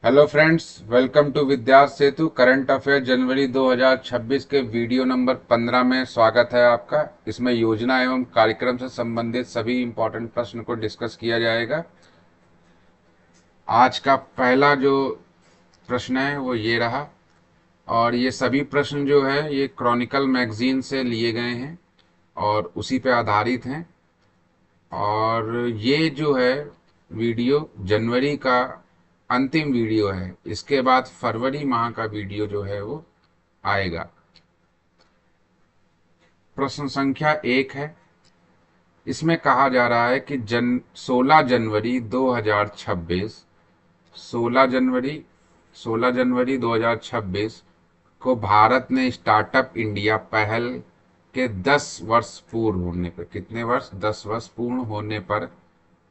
Hello friends, welcome to Vidyas Setu current affair जनवरी 2026 के video number 15 में स्वागत है आपका। इसमें योजना एवं कार्यक्रम से संबंधित सभी इंपॉर्टेंट प्रश्न को डिस्कस किया जाएगा। आज का पहला जो प्रश्न है वो ये रहा, और ये सभी प्रश्न जो है ये क्रॉनिकल मैगजीन से लिए गए हैं और उसी पे आधारित हैं। और ये जो है वीडियो जनवरी का अंतिम वीडियो है। इसके बाद फरवरी माह का वीडियो जो है वो आएगा। प्रश्न संख्या 1 है। इसमें कहा जा रहा है कि 16 जनवरी 2026 16 जनवरी 2026 को भारत ने स्टार्टअप इंडिया पहल के 10 वर्ष पूर्ण होने पर, कितने वर्ष, 10 वर्ष पूर्ण होने पर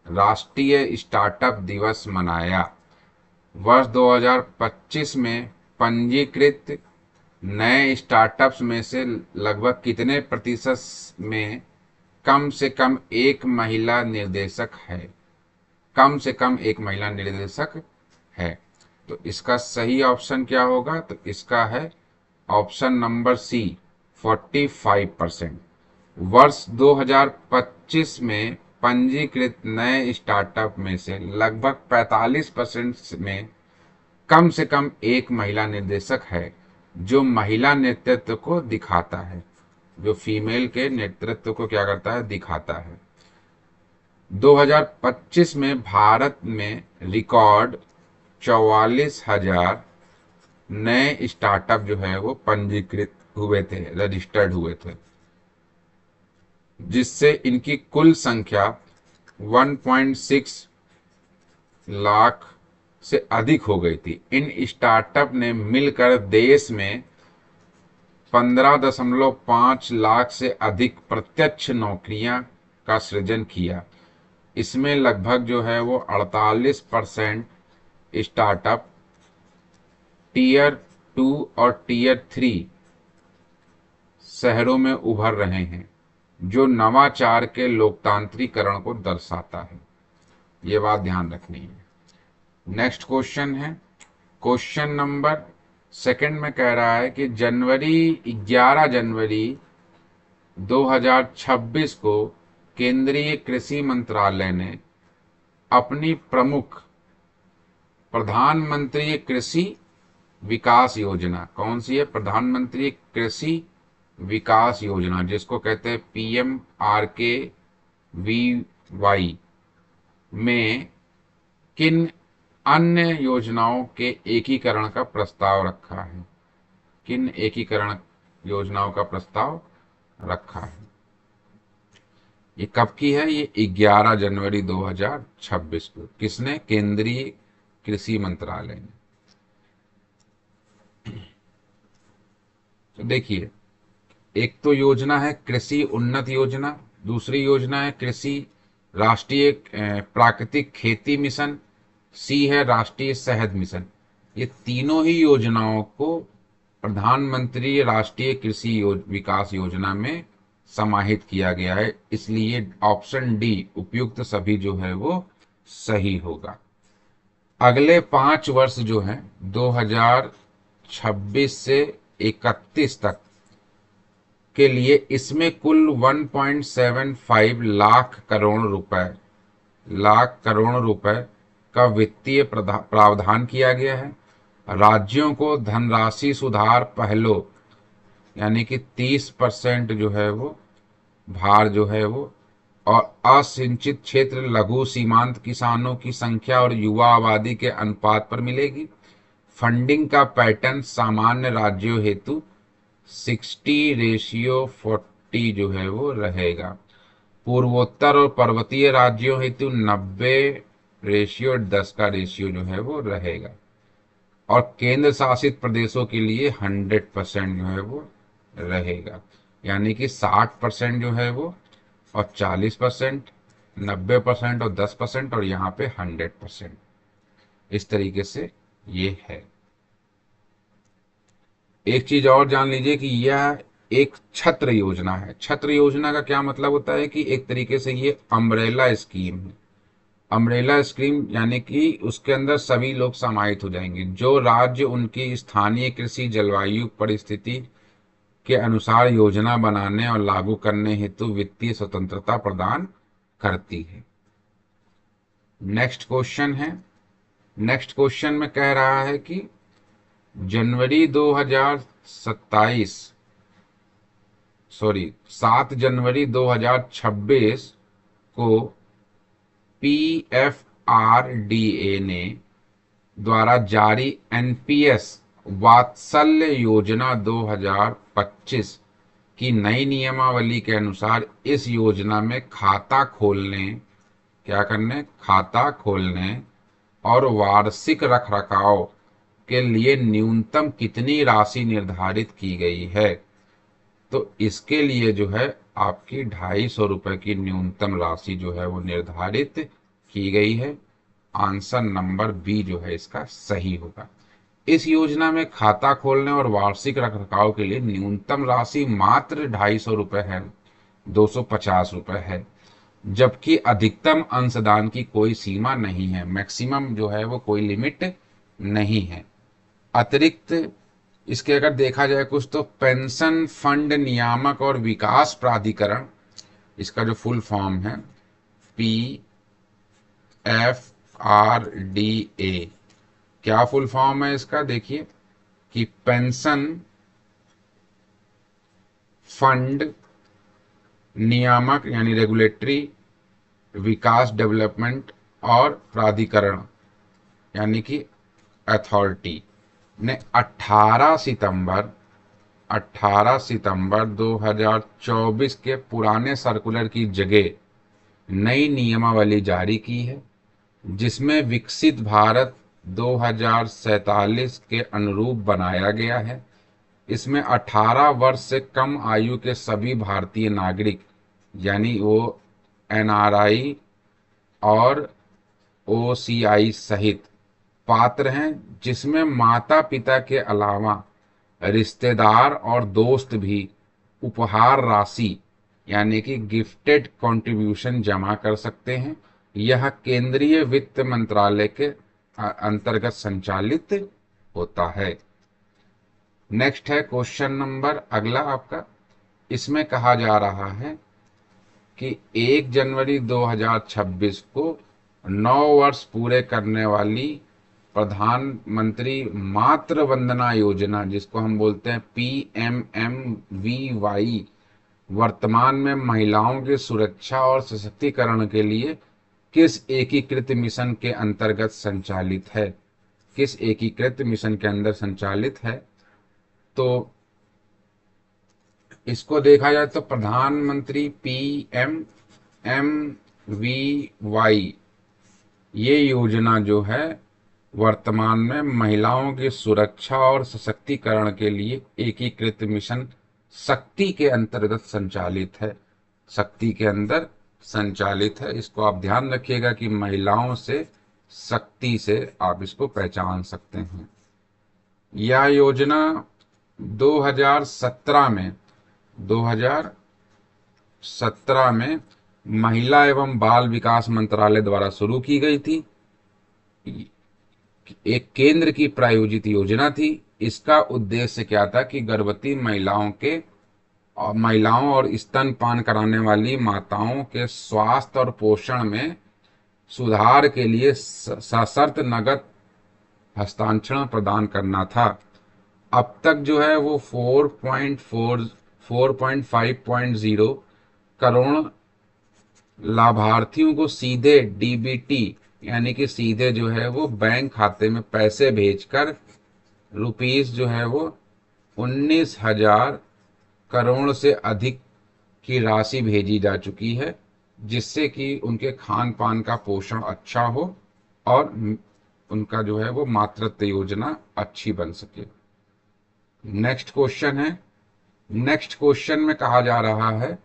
राष्ट्रीय स्टार्टअप दिवस मनाया। वर्ष 2025 में पंजीकृत नए स्टार्टअप्स में से लगभग कितने प्रतिशत में कम से कम एक महिला निर्देशक है? कम से कम एक महिला निर्देशक है। तो इसका सही ऑप्शन क्या होगा? तो इसका है ऑप्शन नंबर सी, 45%। वर्ष 2025 में पंजीकृत नए स्टार्टअप में से लगभग 45% में कम से कम एक महिला निर्देशक है, जो महिला नेतृत्व को दिखाता है, जो फीमेल के नेतृत्व को क्या करता है, दिखाता है। 2025 में भारत में रिकॉर्ड 44,000 नए स्टार्टअप जो है वो पंजीकृत हुए थे, रजिस्टर्ड हुए थे, जिससे इनकी कुल संख्या 1.6 लाख से अधिक हो गई थी। इन स्टार्टअप ने मिलकर देश में 15.5 लाख से अधिक प्रत्यक्ष नौकरियां का सृजन किया। इसमें लगभग जो है वो 48% स्टार्टअप टीयर 2 और टीयर 3 शहरों में उभर रहे हैं, जो नवाचार के लोकतांत्रिकरण को दर्शाता है। ये बात ध्यान रखनी है। नेक्स्ट क्वेश्चन है, क्वेश्चन नंबर 2 में कह रहा है कि 11 जनवरी 2026 को केंद्रीय कृषि मंत्रालय ने अपनी प्रमुख प्रधानमंत्री कृषि विकास योजना, कौन सी है? प्रधानमंत्री कृषि विकास योजना, जिसको कहते हैं PMRKVY, में किन अन्य योजनाओं के एकीकरण का प्रस्ताव रखा है? किन एकीकरण योजनाओं का प्रस्ताव रखा है? ये कब की है? ये 11 जनवरी 2026 को। किसने? केंद्रीय कृषि मंत्रालय ने। तो देखिए, एक तो योजना है कृषि उन्नत योजना, दूसरी योजना है कृषि राष्ट्रीय प्राकृतिक खेती मिशन, सी है राष्ट्रीय शहद मिशन। ये तीनों ही योजनाओं को प्रधानमंत्री राष्ट्रीय कृषि विकास योजना में समाहित किया गया है, इसलिए ऑप्शन डी उपयुक्त सभी जो है वो सही होगा। अगले 5 वर्ष जो है 2026 से 31 तक के लिए इसमें कुल 1.75 लाख करोड़ रुपए का वित्तीय प्रावधान किया गया है। राज्यों को धनराशि सुधार पहलों, यानी कि 30% जो है वो भार जो है वो, और असिंचित क्षेत्र, लघु सीमांत किसानों की संख्या और युवा आबादी के अनुपात पर मिलेगी। फंडिंग का पैटर्न सामान्य राज्यों हेतु 60:40 जो है वो रहेगा। पूर्वोत्तर और पर्वतीय राज्यों हेतु 90:10 का रेशियो जो है वो रहेगा। और केंद्र शासित प्रदेशों के लिए 100% जो है वो रहेगा, यानी कि 60% जो है वो, और 40%, 90% और 10%, और यहाँ पे 100%। इस तरीके से ये है। एक चीज और जान लीजिए कि यह एक छत्र योजना है। छत्र योजना का क्या मतलब होता है? कि एक तरीके से ये अम्ब्रेला स्कीम है। अम्ब्रेला स्कीम यानी कि उसके अंदर सभी लोग समाहित हो जाएंगे। जो राज्य उनकी स्थानीय कृषि जलवायु परिस्थिति के अनुसार योजना बनाने और लागू करने हेतु वित्तीय स्वतंत्रता प्रदान करती है। नेक्स्ट क्वेश्चन है, नेक्स्ट क्वेश्चन में कह रहा है कि जनवरी 2027 सॉरी 7 जनवरी 2026 को पीएफआरडीए ने द्वारा जारी एनपीएस वात्सल्य योजना 2025 की नई नियमावली के अनुसार इस योजना में खाता खोलने, क्या करने, खाता खोलने और वार्षिक रखरखाव के लिए न्यूनतम कितनी राशि निर्धारित की गई है? तो इसके लिए जो है आपकी 250 रुपए की न्यूनतम राशि जो है वो निर्धारित की गई है। आंसर नंबर बी जो है इसका सही होगा। इस योजना में खाता खोलने और वार्षिक रखरखाव के लिए न्यूनतम राशि मात्र 250 रुपए है, 250 रुपए है, जबकि अधिकतम अंशदान की कोई सीमा नहीं है, मैक्सिमम जो है वो कोई लिमिट नहीं है। अतिरिक्त इसके अगर देखा जाए कुछ तो पेंशन फंड नियामक और विकास प्राधिकरण, इसका जो फुल फॉर्म है PFRDA, क्या फुल फॉर्म है इसका? देखिए कि पेंशन फंड नियामक यानी रेगुलेटरी, विकास डेवलपमेंट और प्राधिकरण यानी कि अथॉरिटी ने 18 सितंबर 2024 के पुराने सर्कुलर की जगह नई नियमावली जारी की है, जिसमें विकसित भारत 2047 के अनुरूप बनाया गया है। इसमें 18 वर्ष से कम आयु के सभी भारतीय नागरिक यानी वो एनआरआई और ओसीआई सहित पात्र हैं, जिसमें माता पिता के अलावा रिश्तेदार और दोस्त भी उपहार राशि यानी कि गिफ्टेड कंट्रीब्यूशन जमा कर सकते हैं। यह केंद्रीय वित्त मंत्रालय के अंतर्गत संचालित होता है। नेक्स्ट है क्वेश्चन नंबर अगला आपका, इसमें कहा जा रहा है कि 1 जनवरी 2026 को 9 वर्ष पूरे करने वाली प्रधानमंत्री मातृ वंदना योजना, जिसको हम बोलते हैं PMMVY, वर्तमान में महिलाओं की सुरक्षा और सशक्तिकरण के लिए किस एकीकृत मिशन के अंतर्गत संचालित है? किस एकीकृत मिशन के अंदर संचालित है? तो इसको देखा जाए तो प्रधानमंत्री PMMVY ये योजना जो है वर्तमान में महिलाओं की सुरक्षा और सशक्तिकरण के लिए एकीकृत मिशन शक्ति के अंतर्गत संचालित है। शक्ति के अंदर संचालित है। इसको आप ध्यान रखिएगा कि महिलाओं से शक्ति से आप इसको पहचान सकते हैं। यह योजना 2017 में महिला एवं बाल विकास मंत्रालय द्वारा शुरू की गई थी। एक केंद्र की प्रायोजित योजना थी। इसका उद्देश्य क्या था कि गर्भवती महिलाओं और स्तनपान कराने वाली माताओं के स्वास्थ्य और पोषण में सुधार के लिए सशर्त नकद हस्तांतरण प्रदान करना था। अब तक जो है वो 4.50 करोड़ लाभार्थियों को सीधे डीबीटी यानी कि सीधे जो है वो बैंक खाते में पैसे भेजकर रुपीस जो है वो 19,000 करोड़ से अधिक की राशि भेजी जा चुकी है, जिससे कि उनके खान पान का पोषण अच्छा हो और उनका जो है वो मातृत्व योजना अच्छी बन सके। नेक्स्ट क्वेश्चन है, नेक्स्ट क्वेश्चन में कहा जा रहा है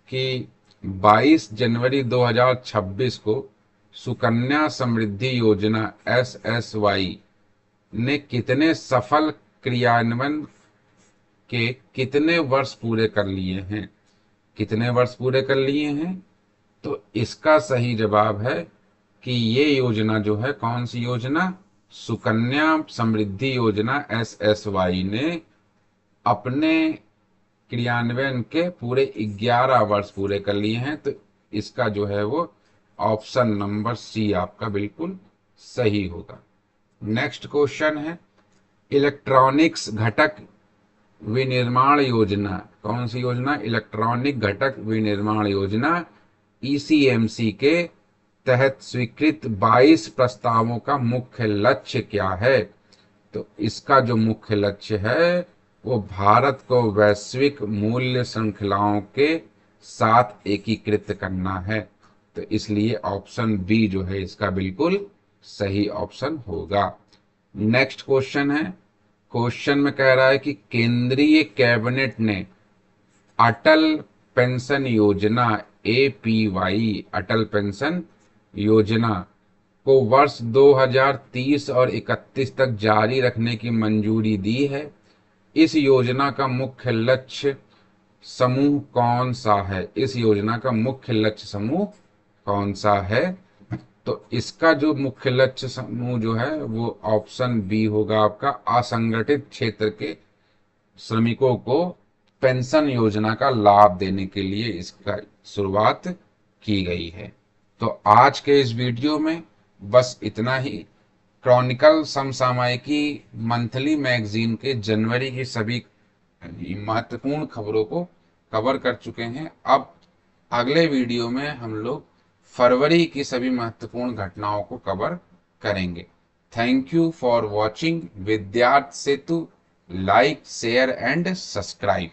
कि 22 जनवरी 2026 को सुकन्या समृद्धि योजना SSY ने कितने सफल क्रियान्वयन के कितने वर्ष पूरे कर लिए हैं? कितने वर्ष पूरे कर लिए हैं? तो इसका सही जवाब है कि ये योजना जो है, कौन सी योजना, सुकन्या समृद्धि योजना SSY ने अपने क्रियान्वयन के पूरे 11 वर्ष पूरे कर लिए हैं। तो इसका जो है वो ऑप्शन नंबर सी आपका बिल्कुल सही होगा। नेक्स्ट क्वेश्चन है, इलेक्ट्रॉनिक्स घटक विनिर्माण योजना, कौन सी योजना, इलेक्ट्रॉनिक घटक विनिर्माण योजना ECMC के तहत स्वीकृत 22 प्रस्तावों का मुख्य लक्ष्य क्या है। तो इसका जो मुख्य लक्ष्य है वो भारत को वैश्विक मूल्य श्रृंखलाओं के साथ एकीकृत करना है। तो इसलिए ऑप्शन बी जो है इसका बिल्कुल सही ऑप्शन होगा। नेक्स्ट क्वेश्चन है, क्वेश्चन में कह रहा है कि केंद्रीय कैबिनेट ने अटल पेंशन योजना APY, अटल पेंशन योजना को वर्ष 2030 और 31 तक जारी रखने की मंजूरी दी है। इस योजना का मुख्य लक्ष्य समूह कौन सा है, इस योजना का मुख्य लक्ष्य समूह कौन सा है। तो इसका जो मुख्य लक्ष्य समूह जो है वो ऑप्शन बी होगा आपका, असंगठित क्षेत्र के श्रमिकों को पेंशन योजना का लाभ देने के लिए इसका शुरुआत की गई है। तो आज के इस वीडियो में बस इतना ही। क्रॉनिकल समसामयिकी मंथली मैगजीन के जनवरी की सभी महत्वपूर्ण खबरों को कवर कर चुके हैं। अब अगले वीडियो में हम लोग फरवरी की सभी महत्वपूर्ण घटनाओं को कवर करेंगे। Thank you for watching Vidyarth Setu. Like, share and subscribe.